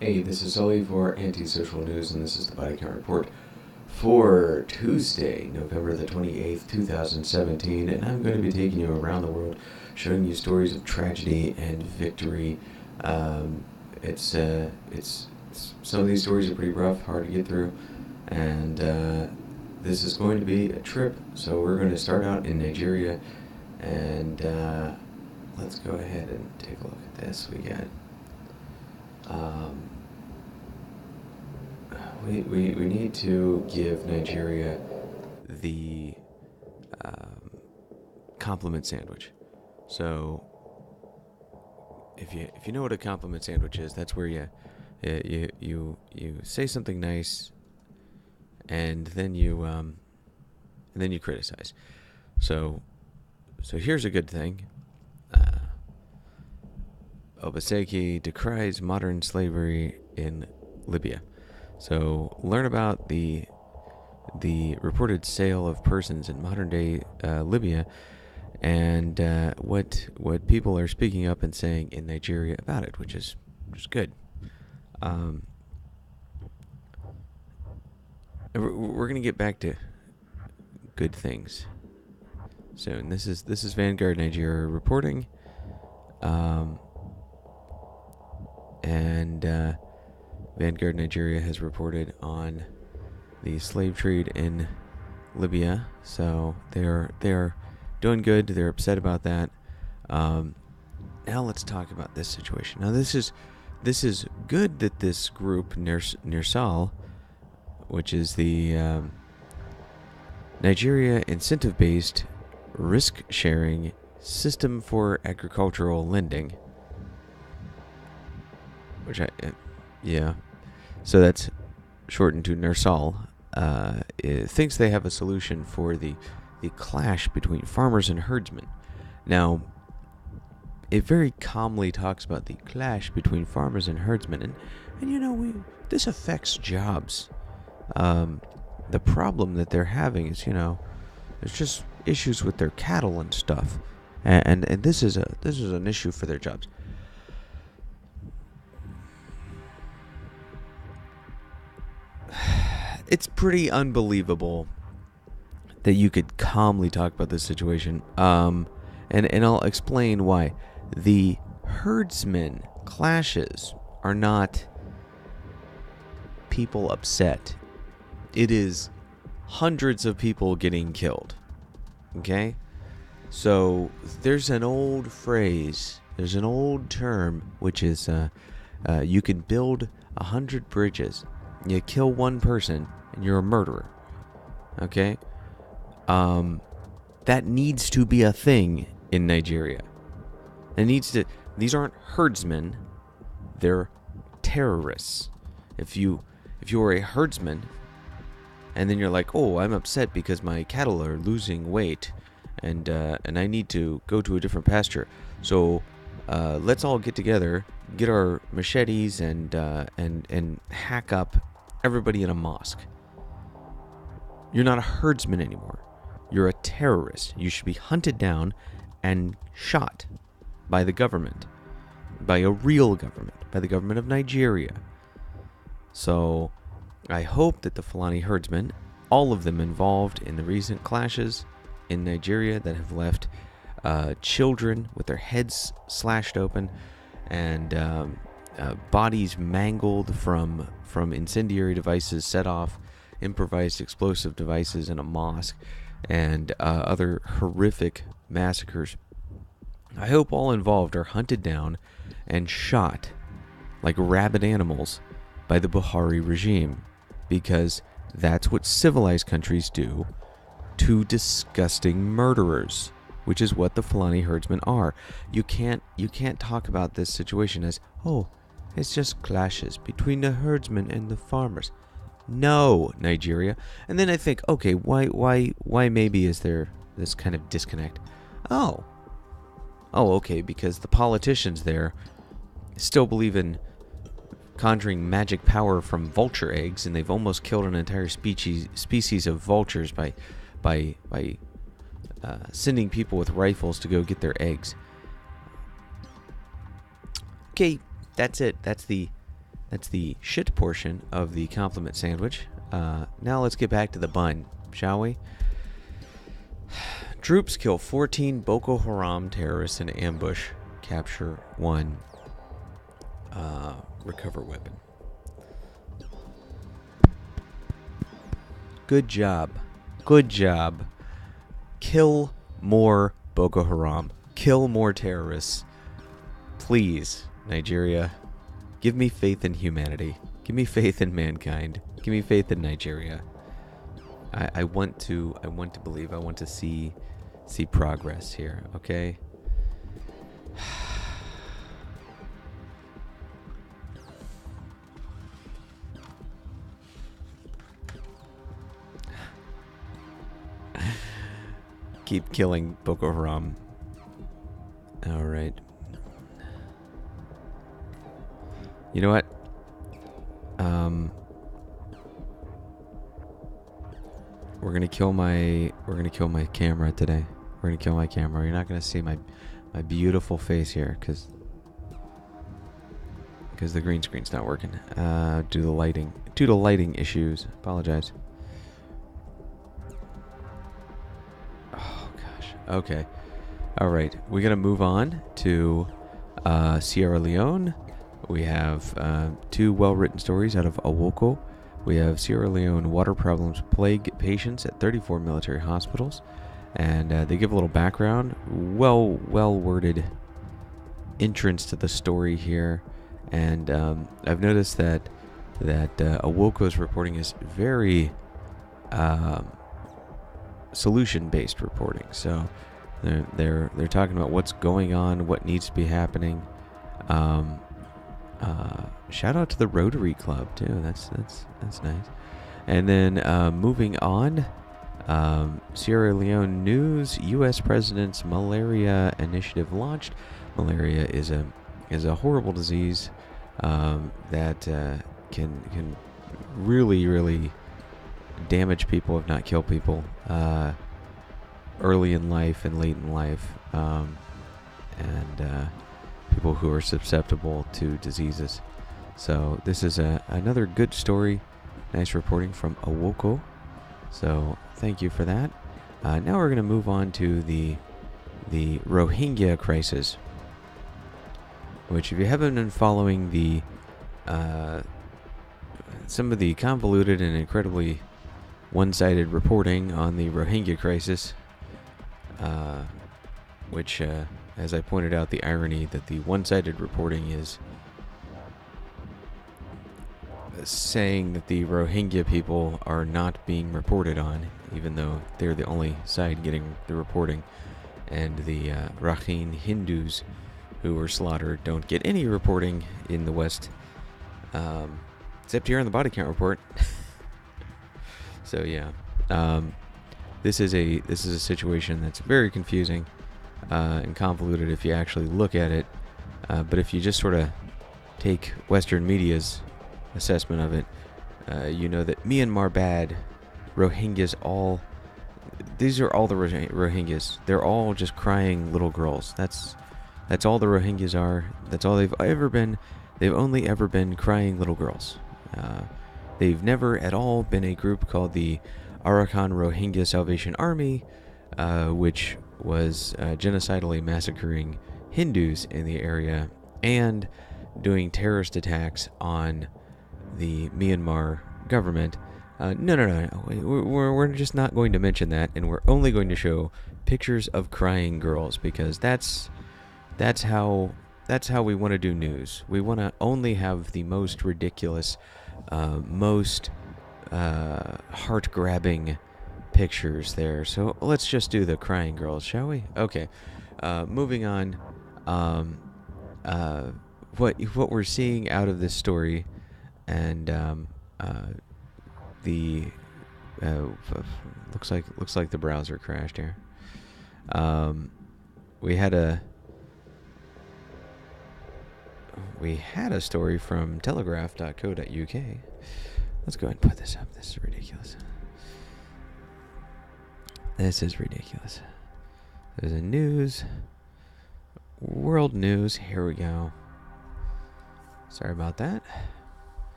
Hey, this is Sully for Antisocial News, and this is the Body Count Report for Tuesday, November the 28th, 2017. And I'm going to be taking you around the world, showing you stories of tragedy and victory. It's some of these stories are pretty rough, hard to get through, and this is going to be a trip. So we're going to start out in Nigeria, and let's go ahead and take a look at this. We got. We need to give Nigeria the compliment sandwich. So if you know what a compliment sandwich is, that's where you say something nice and then you criticize. So here's a good thing. Obaseki decries modern slavery in Libya. So learn about the reported sale of persons in modern day Libya, and what people are speaking up and saying in Nigeria about it, which is good. We're gonna get back to good things soon. This is Vanguard Nigeria reporting, and Vanguard Nigeria has reported on the slave trade in Libya, so they're doing good. They're upset about that. Now let's talk about this situation. Now this is good that this group NIRSAL, which is the Nigeria Incentive-Based Risk-Sharing System for Agricultural Lending, which so that's shortened to NIRSAL, thinks they have a solution for the clash between farmers and herdsmen. Now, it very calmly talks about the clash between farmers and herdsmen, and this affects jobs. The problem that they're having is, there's just issues with their cattle and stuff, and this is an issue for their jobs. It's pretty unbelievable that you could calmly talk about this situation. And I'll explain why. The herdsmen clashes are not people upset. It is hundreds of people getting killed. Okay? So there's an old phrase, there's an old term, which is you can build 100 bridges. You kill one person, and you're a murderer. Okay? That needs to be a thing in Nigeria. These aren't herdsmen, they're terrorists. If you are a herdsman, and then you're like, oh, I'm upset because my cattle are losing weight, and I need to go to a different pasture. So let's all get together, get our machetes, and hack up everybody in a mosque. You're not a herdsman anymore. You're a terrorist. You should be hunted down and shot by the government, by a real government, by the government of Nigeria. So I hope that the Fulani herdsmen, all of them involved in the recent clashes in Nigeria that have left children with their heads slashed open and bodies mangled from incendiary devices set off, improvised explosive devices in a mosque, and other horrific massacres. I hope all involved are hunted down and shot like rabid animals by the Buhari regime, because that's what civilized countries do to disgusting murderers, which is what the Fulani herdsmen are. You can't talk about this situation as, oh, it's just clashes between the herdsmen and the farmers. No, Nigeria. And then I think, okay, why maybe is there this kind of disconnect? Oh, okay, because the politicians there still believe in conjuring magic power from vulture eggs, and they've almost killed an entire species of vultures by sending people with rifles to go get their eggs. Okay, that's it. That's the That's the shit portion of the compliment sandwich. Now let's get back to the bun, shall we? Troops kill 14 Boko Haram terrorists in ambush. Capture 1. Recover weapon. Good job. Good job. Kill more Boko Haram. Kill more terrorists. Please, Nigeria, give me faith in humanity. Give me faith in mankind. Give me faith in Nigeria. I want to believe. I want to see progress here, okay? Keep killing Boko Haram. All right. You know what? We're gonna kill my camera today. We're gonna kill my camera. You're not gonna see my beautiful face here because the green screen's not working. Due to lighting issues. Apologize. Oh gosh. Okay. All right. We're gonna move on to Sierra Leone. We have 2 well-written stories out of Awoko. We have Sierra Leone water problems plague patients at 34 military hospitals, and they give a little background, well-worded entrance to the story here. And I've noticed that Awoko's reporting is very solution-based reporting. So they're talking about what's going on, what needs to be happening. Shout out to the Rotary Club too. That's nice. And then moving on, Sierra Leone news: U.S. President's Malaria initiative launched. Malaria is a horrible disease that can really damage people, if not kill people, early in life and late in life, and people who are susceptible to diseases. So this is another good story. Nice reporting from Awoko. So thank you for that. Now we're going to move on to the Rohingya crisis, which, if you haven't been following the some of the convoluted and incredibly one-sided reporting on the Rohingya crisis, which, as I pointed out, the irony that the one-sided reporting is saying that the Rohingya people are not being reported on, even though they're the only side getting the reporting, and the Rakhine Hindus who were slaughtered don't get any reporting in the West, except here on the body count report. So yeah, this is a situation that's very confusing and convoluted if you actually look at it. But if you just sort of take Western media's assessment of it, you know that Myanmar bad, Rohingyas all. These are all the Rohingyas. They're all just crying little girls. That's all the Rohingyas are. That's all they've ever been. They've only ever been crying little girls. They've never at all been a group called the Arakan Rohingya Salvation Army, which was genocidally massacring Hindus in the area and doing terrorist attacks on the Myanmar government. No. We're just not going to mention that, and we're only going to show pictures of crying girls, because that's how we want to do news. We want to only have the most ridiculous, most heart-grabbing pictures there. So let's just do the crying girls, shall we? Okay. Moving on. What we're seeing out of this story, and looks like the browser crashed here. We had a story from telegraph.co.uk. Let's go ahead and put this up. This is ridiculous. There's a news. World news. Here we go. Sorry about that.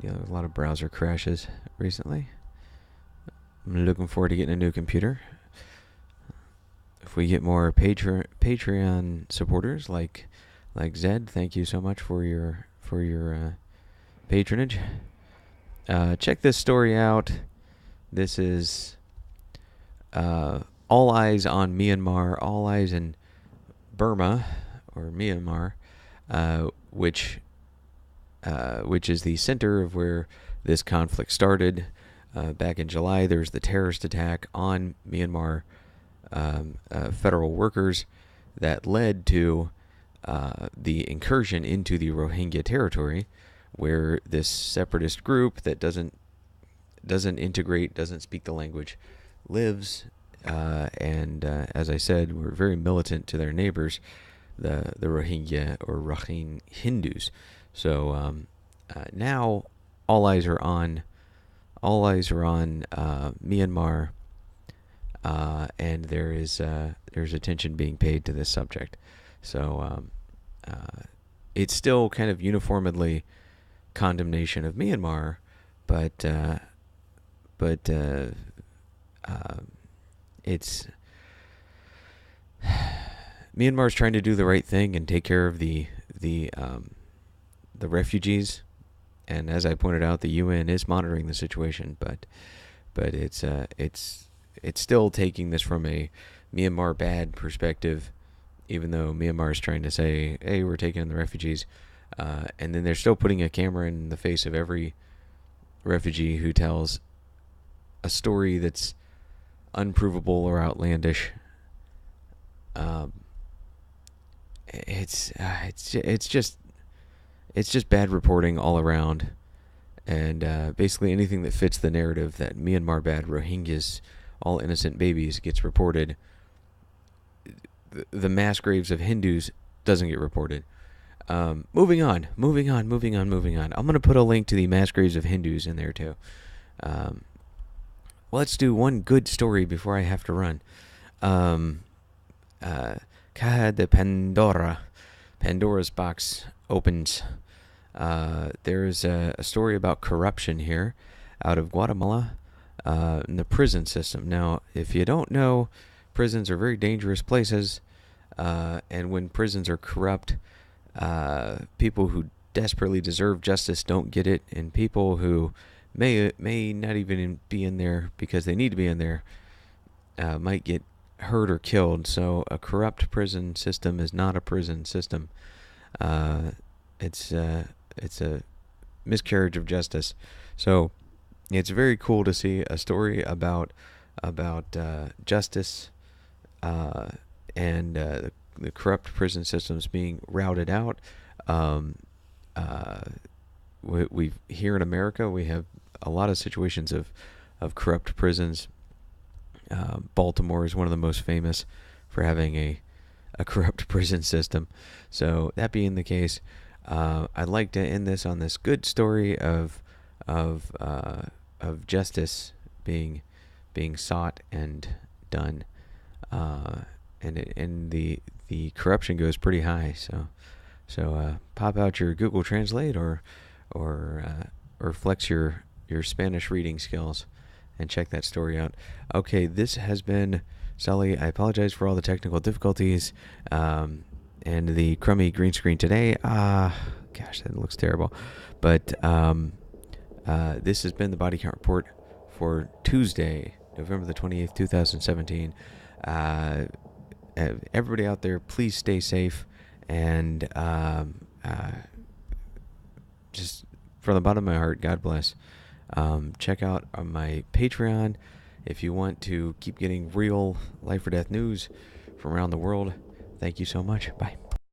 A lot of browser crashes recently. I'm looking forward to getting a new computer. If we get more Patreon supporters like Zed, thank you so much for your patronage. Check this story out. This is all eyes on Myanmar, all eyes in Burma or Myanmar, which is the center of where this conflict started. Back in July, there was the terrorist attack on Myanmar federal workers that led to the incursion into the Rohingya territory, where this separatist group that doesn't integrate, doesn't speak the language, lives. And as I said, were very militant to their neighbors, the Rohingya or Rakhine Hindus. So now all eyes are on Myanmar, and there's attention being paid to this subject. So it's still kind of uniformly condemnation of Myanmar, but it's Myanmar's trying to do the right thing and take care of the refugees. And as I pointed out, the UN is monitoring the situation, but it's still taking this from a Myanmar bad perspective, even though Myanmar is trying to say, hey, we're taking in the refugees, and then they're still putting a camera in the face of every refugee who tells a story that's unprovable or outlandish. It's just bad reporting all around, and basically anything that fits the narrative that Myanmar bad, Rohingyas, all innocent babies, gets reported. The mass graves of Hindus doesn't get reported. Moving on. I'm going to put a link to the mass graves of Hindus in there too. Let's do one good story before I have to run. Caja de Pandora. Pandora's box opens. There's a story about corruption here out of Guatemala in the prison system. Now, if you don't know, prisons are very dangerous places, and when prisons are corrupt, people who desperately deserve justice don't get it, and people who may not even be in there because they need to be in there might get hurt or killed. So a corrupt prison system is not a prison system. It's a miscarriage of justice. So it's very cool to see a story about justice and the corrupt prison systems being routed out. We here in America, we have a lot of situations of corrupt prisons. Baltimore is one of the most famous for having a corrupt prison system. So that being the case, I'd like to end this on this good story of justice being sought and done, and the corruption goes pretty high. So pop out your Google Translate or flex your Spanish reading skills and check that story out. Okay, this has been Sully. I apologize for all the technical difficulties and the crummy green screen today. Gosh, that looks terrible. But this has been the Body Count Report for Tuesday, November the 28th, 2017. Everybody out there, please stay safe, and just from the bottom of my heart, God bless. Check out my Patreon if you want to keep getting real life or death news from around the world. Thank you so much. Bye.